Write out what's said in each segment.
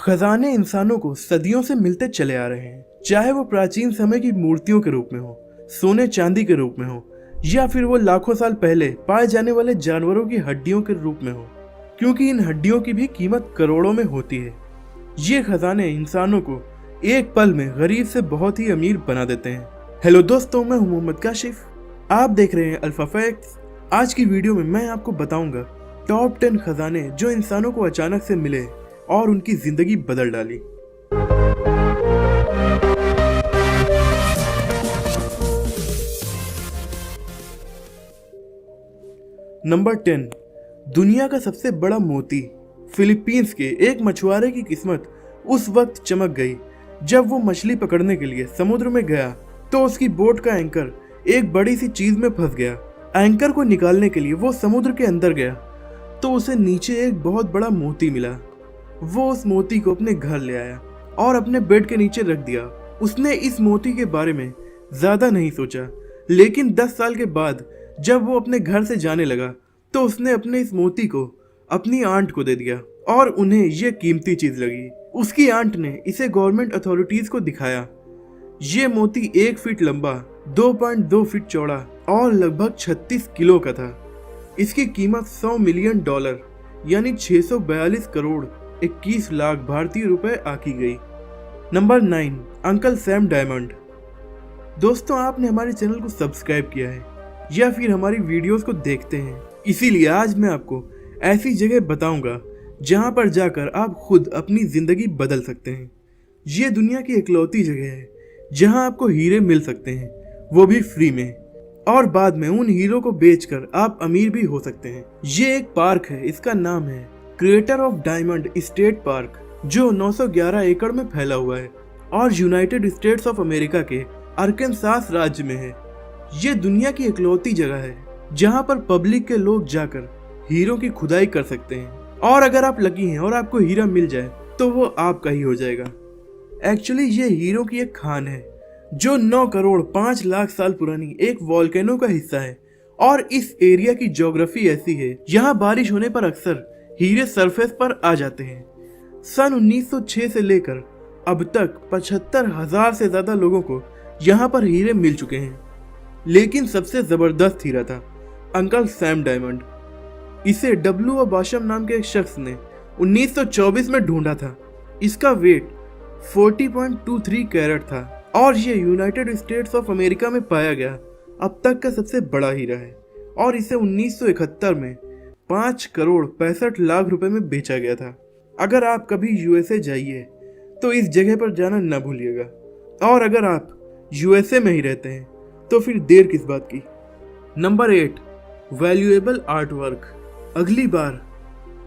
खजाने इंसानों को सदियों से मिलते चले आ रहे हैं, चाहे वो प्राचीन समय की मूर्तियों के रूप में हो, सोने चांदी के रूप में हो, या फिर वो लाखों साल पहले पाए जाने वाले जानवरों की हड्डियों के रूप में हो, क्योंकि इन हड्डियों की भी कीमत करोड़ों में होती है। ये खजाने इंसानों को एक पल में गरीब से बहुत ही अमीर बना देते हैं। हेलो दोस्तों, मैं हूं मोहम्मद काशिफ, आप देख रहे हैं अल्फा फैक्ट्स। आज की वीडियो में मैं आपको बताऊंगा टॉप 10 खजाने जो इंसानों को अचानक से मिले और उनकी जिंदगी बदल डाली। नंबर 10, दुनिया का सबसे बड़ा मोती। फिलीपींस के एक मछुआरे की किस्मत उस वक्त चमक गई जब वो मछली पकड़ने के लिए समुद्र में गया तो उसकी बोट का एंकर एक बड़ी सी चीज में फंस गया। एंकर को निकालने के लिए वो समुद्र के अंदर गया तो उसे नीचे एक बहुत बड़ा मोती मिला। वो उस मोती को अपने घर ले आया और अपने बेड के नीचे रख दिया। उसने इस मोती के बारे में ज्यादा नहीं सोचा, लेकिन 10 साल के बाद जब वो अपने घर से जाने लगा तो उसने अपने इस मोती को अपनी आंट को दे दिया और उन्हें यह कीमती चीज लगी। उसकी आंट ने इसे गवर्नमेंट अथॉरिटीज को दिखाया। ये मोती 1 फीट लंबा, 2.2 फीट चौड़ा और लगभग 36 किलो का था। इसकी कीमत $100 मिलियन यानी 642 करोड़ 21 लाख भारतीय रुपए आकी गई। Number 9, uncle Sam diamond. दोस्तों, आपने हमारे चैनल को सब्सक्राइब किया है या फिर हमारी वीडियोस को देखते हैं, इसीलिए आज मैं आपको ऐसी जगह बताऊंगा जहां पर जाकर आप खुद अपनी जिंदगी बदल सकते हैं। ये दुनिया की इकलौती जगह है जहां आपको हीरे मिल सकते हैं, वो भी फ्री में, और बाद में उन हीरो को बेचकर आप अमीर भी हो सकते हैं। ये एक पार्क है, इसका नाम है creator of diamond state park, जो 911 एकड़ में फैला हुआ है और यूनाइटेड स्टेट्स ऑफ अमेरिका के अरकानसास राज्य में है। ये दुनिया की इकलौती जगह है जहां पर पब्लिक के लोग जाकर हीरो की खुदाई कर सकते हैं, और अगर आप लकी हैं और आपको हीरा मिल जाए तो वो आपका ही हो जाएगा। एक्चुअली ये हीरो की एक खान है जो 9 करोड़ 5 लाख साल पुरानी एक वॉल्केनो का हिस्सा है, और इस एरिया की ज्योग्राफी ऐसी है यहाँ बारिश होने पर अक्सर हीरे सरफेस पर आ जाते हैं। सन 1906 से लेकर अब तक 75,000 से ज्यादा लोगों को यहाँ पर हीरे मिल चुके हैं, लेकिन सबसे जबरदस्त हीरा था अंकल सैम डायमंड। इसे डब्ल्यू बाशम नाम के एक शख्स ने 1924 में ढूंढा था। इसका वेट 40.23 कैरेट था और ये यूनाइटेड स्टेट्स ऑफ अमेरिका में पाया गया अब तक का सबसे बड़ा हीरा है, और इसे 1971 में 5 करोड़ 65 लाख रुपए में बेचा गया था। अगर आप कभी यूएसए जाइए तो इस जगह पर जाना न भूलिएगा, और अगर आप यूएसए में ही रहते हैं तो फिर देर किस बात की। Number 8, valuable art work. अगली बार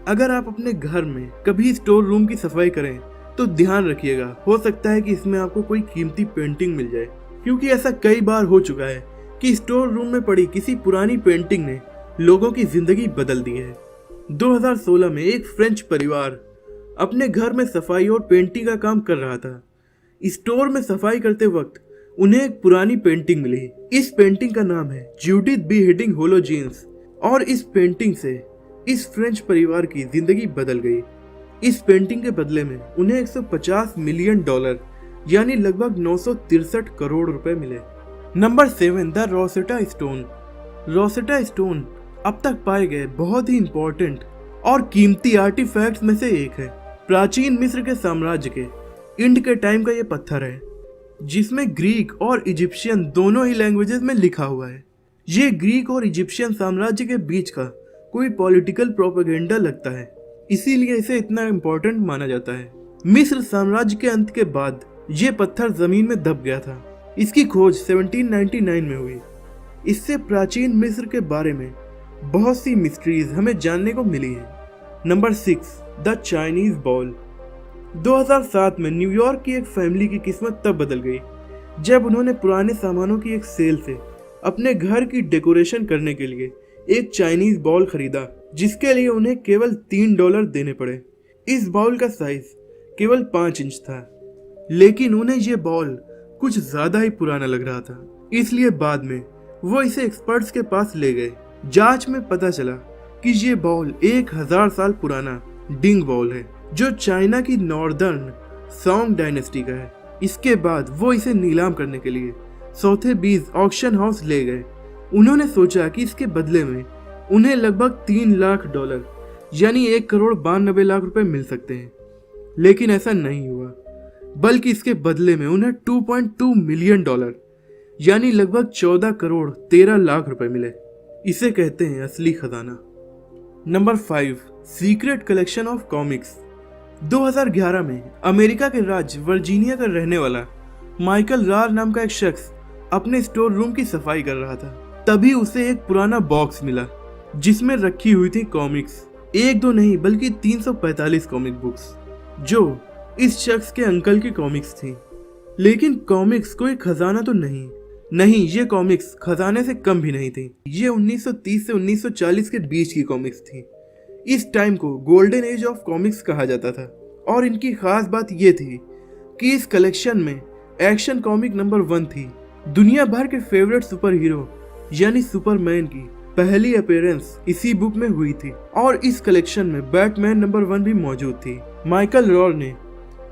अगर आप अपने घर में कभी स्टोर रूम की सफाई करें तो ध्यान रखिएगा, हो सकता है कि इसमें आपको कोई कीमती पेंटिंग मिल जाए, क्योंकि ऐसा कई बार हो चुका है कि स्टोर रूम में पड़ी किसी पुरानी पेंटिंग ने लोगों की जिंदगी बदल दी है। 2016 में एक फ्रेंच परिवार अपने घर में सफाई और पेंटिंग का काम कर रहा था। स्टोर में सफाई करते वक्त उन्हें एक पुरानी पेंटिंग मिली। इस पेंटिंग का नाम है जूडिथ बीहेडिंग होलोजीन्स, और इस पेंटिंग से इस फ्रेंच परिवार की जिंदगी बदल गई। इस पेंटिंग के बदले में उन्हें $150 मिलियन यानी लगभग 963 करोड़ रुपए मिले। Number 7, the Rosetta stone. Rosetta stone अब तक पाए गए बहुत ही इंपॉर्टेंट और कीमती आर्टिफैक्ट्स में से एक है। प्राचीन मिस्र के साम्राज्य के इंड के टाइम का ये पत्थर है, जिसमें ग्रीक और इजिप्शियन दोनों ही लैंग्वेजेस में लिखा हुआ है। ये ग्रीक और इजिप्शियन साम्राज्य के बीच का कोई पॉलिटिकल प्रोपेगेंडा लगता है, इसीलिए इसे इतना इम्पोर्टेंट माना जाता है। मिस्र साम्राज्य के अंत के बाद ये पत्थर जमीन में दब गया था। इसकी खोज 1799 में हुई। इससे प्राचीन मिस्र के बारे में बहुत सी मिस्ट्रीज हमें जानने को मिली है। Number 6, the Chinese ball. 2007 में न्यूयॉर्क की एक फैमिली की किस्मत तब बदल गई जब उन्होंने पुराने सामानों की एक सेल से अपने घर की डेकोरेशन करने के लिए एक चाइनीज बॉल खरीदा, जिसके लिए उन्हें केवल $3 देने पड़े। इस बॉल का साइज केवल 5 इंच था, लेकिन उन्हें यह बॉल कुछ ज्यादा ही पुराना लग रहा था, इसलिए बाद में वो इसे एक्सपर्ट्स के पास ले गए। जांच में पता चला कि ये बॉल 1000 साल पुराना डिंग बॉल है। जो चाइना की नॉर्दर्न सॉन्ग डायनेस्टी का है। इसके बाद वो इसे नीलाम करने के लिए सोथेबीज ऑक्शन हाउस ले गए। उन्होंने सोचा कि इसके बदले में उन्हें लगभग $3 लाख यानी 1,92,00,000 रुपए मिल सकते हैं, लेकिन ऐसा नहीं हुआ, बल्कि इसके बदले में उन्हें $2.2 मिलियन यानी लगभग 14,13,00,000 रुपए मिले। इसे कहते हैं असली खजाना। Number 5, secret collection of comics. 2011 में अमेरिका के राज्य वर्जीनिया का रहने वाला माइकल रार नाम का एक शख्स अपने स्टोर रूम की सफाई कर रहा था। तभी उसे एक पुराना बॉक्स मिला जिसमें रखी हुई थी कॉमिक्स। एक दो नहीं बल्कि 345 कॉमिक बुक्स, जो इस शख्स के अंकल की कॉमिक्स थी। लेकिन कॉमिक्स कोई खजाना तो नहीं, ये कॉमिक्स खजाने से कम भी नहीं थी। ये 1930 से 1940 के बीच की कॉमिक्स थी। इस टाइम को गोल्डन एज ऑफ कॉमिक्स कहा जाता था, और इनकी खास बात ये थी कि इस कलेक्शन में एक्शन कॉमिक नंबर 1 थी। दुनिया भर के फेवरेट सुपर हीरो यानी सुपरमैन की पहली अपीयरेंस इसी बुक में हुई थी, और इस कलेक्शन में बैटमैन नंबर 1 भी मौजूद थी। माइकल रॉर ने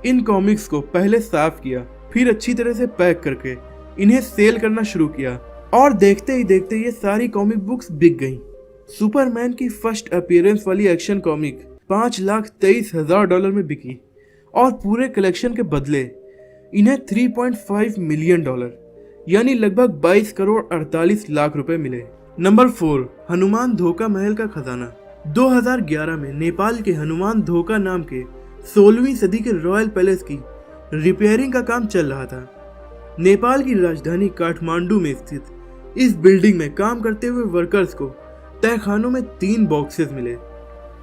इन कॉमिक्स को पहले साफ किया, फिर अच्छी तरह से पैक करके इन्हें सेल करना शुरू किया, और देखते ही देखते ये सारी कॉमिक बुक्स बिक गईं। सुपरमैन की फर्स्ट अपीयरेंस वाली एक्शन कॉमिक $5,23,000 में बिकी, और पूरे कलेक्शन के बदले इन्हें $3.5 मिलियन यानी लगभग 22,48,00,000 रुपए मिले। नंबर 4, हनुमान धोका महल का खजाना। 2011 में नेपाल के हनुमान धोका नाम के 16वीं सदी के रॉयल पैलेस की रिपेयरिंग का काम चल रहा था। नेपाल की राजधानी काठमांडू में स्थित इस बिल्डिंग में काम करते हुए वर्कर्स को तहखानों में 3 बॉक्सेस मिले।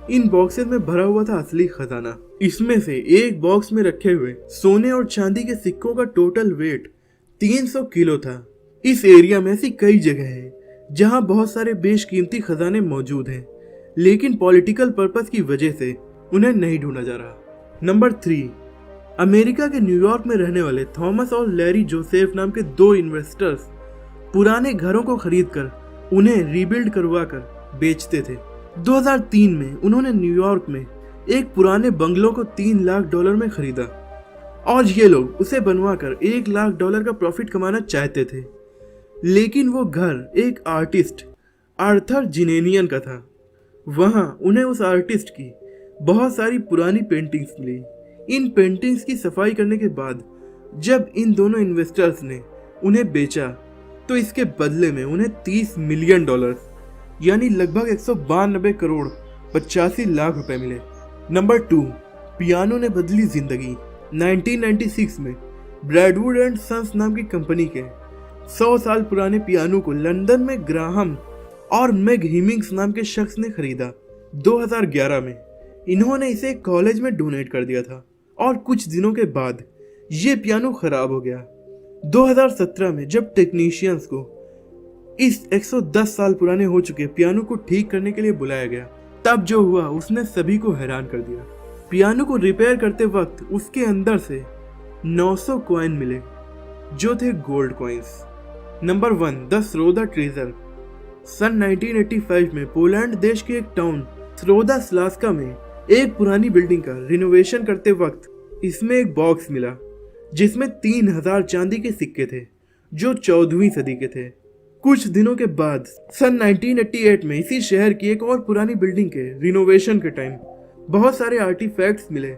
इन बॉक्सेस में भरा हुआ था असली खजाना। इसमें से एक बॉक्स में रखे हुए सोने और चांदी के सिक्कों का टोटल वेट 300 किलो था। इस एरिया में ऐसी कई जगह हैं जहां बहुत सारे बेशकीमती खजाने मौजूद हैं, लेकिन पॉलिटिकल पर्पस की वजह से उन्हें नहीं ढूंढा जा रहा। नंबर 3, अमेरिका के न्यूयॉर्क में रहने वाले थॉमस और लैरी जोसेफ नाम के 2 इन्वेस्टर्स पुराने घरों को खरीदकर उन्हें रीबिल्ड करवा कर बेचते थे। 2003 में उन्होंने न्यूयॉर्क में एक पुराने बंगलों को $3 लाख में खरीदा, और ये लोग उसे बनवाकर $1 लाख का प्रॉफिट कमाना चाहते थे। लेकिन वो घर एक आर्टिस्ट आर्थर जिनेनियन का था। वहां उन्हें उस आर्टिस्ट की बहुत सारी पुरानी पेंटिंग्स मिली। इन पेंटिंग्स की सफाई करने के बाद जब इन दोनों इन्वेस्टर्स ने उन्हें बेचा तो इसके बदले में उन्हें $30 मिलियन यानी लगभग 192,85,00,000 रुपए मिले। नंबर 2, पियानो ने बदली जिंदगी। 1996 में ब्रैडवुड एंड सन्स नाम की कंपनी के 100 साल पुराने पियानो को लंदन में ग्राहम और मेग हिमिंग्स नाम के शख्स ने खरीदा। 2011 में इन्होंने इसे कॉलेज में डोनेट कर दिया था, और कुछ दिनों के बाद ये पियानो खराब हो गया। 2017 में जब टेक्नीशियंस को इस 110 साल पुराने हो चुके पियानो को ठीक करने के लिए बुलाया गया, तब जो हुआ उसने सभी को हैरान कर दिया। पियानो को रिपेयर करते वक्त उसके अंदर से 900 कॉइन मिले, जो थे gold coins. Number 1, the Sroda treasure. सन 1985 में पोलैंड देश के एक टाउन स्रोदा स्लास्का में एक पुरानी बिल्डिंग का रिनोवेशन करते वक्त इसमें एक बॉक्स मिला जिसमें 3000 चांदी के सिक्के थे, जो 14वीं सदी के थे। कुछ दिनों के बाद सन 1988 में इसी शहर की एक और पुरानी बिल्डिंग के रिनोवेशन के टाइम बहुत सारे आर्टिफैक्ट्स मिले।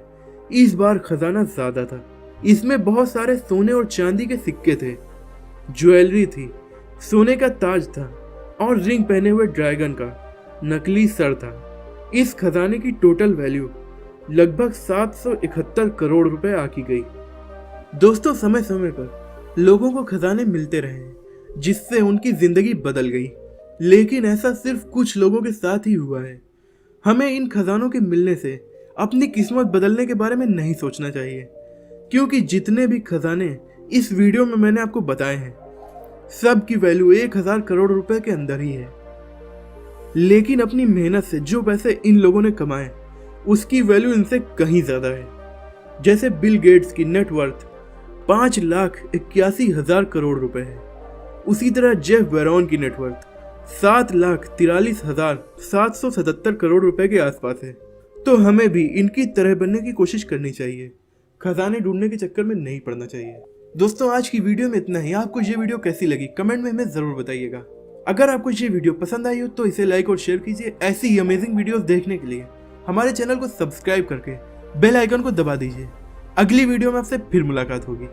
इस बार खजाना ज्यादा था। इसमें बहुत सारे सोने और चांदी के सिक्के थे, ज्वेलरी थी, सोने का ताज था, और रिंग पहने हुए ड्रैगन का नकली सर था। इस खजाने की टोटल वैल्यू लगभग 771 करोड़ रुपए आकी गई। दोस्तों, समय समय पर लोगों को खजाने मिलते रहे जिससे उनकी जिंदगी बदल गई, लेकिन ऐसा सिर्फ कुछ लोगों के साथ ही हुआ है। हमें इन खजानों के मिलने से अपनी किस्मत बदलने के बारे में नहीं सोचना चाहिए, क्योंकि जितने भी खजाने इस वीडियो में मैंने आपको बताए हैं सब की वैल्यू 1000 करोड़ रुपए के अंदर ही है। लेकिन अपनी मेहनत से जो पैसे इन लोगों ने कमाए उसकी वैल्यू इनसे कहीं ज्यादा है। जैसे बिल गेट्स की नेटवर्थ 5,81,000 करोड़ रुपए है, उसी तरह जेफ बेरोन की नेटवर्थ 7,43,777 करोड़ रुपए के आसपास है। तो हमें भी इनकी तरह बनने की कोशिश करनी चाहिए, खजाने ढूंढने के चक्कर में नहीं पड़ना चाहिए। दोस्तों आज की वीडियो में इतना ही। आपको ये वीडियो कैसी लगी कमेंट में हमें जरूर बताइएगा। अगर आपको ये वीडियो पसंद आई हो तो इसे लाइक और शेयर कीजिए। ऐसी ही अमेजिंग वीडियोस देखने के लिए हमारे चैनल को सब्सक्राइब करके बेल आइकन को दबा दीजिए। अगली वीडियो में आपसे फिर मुलाकात होगी।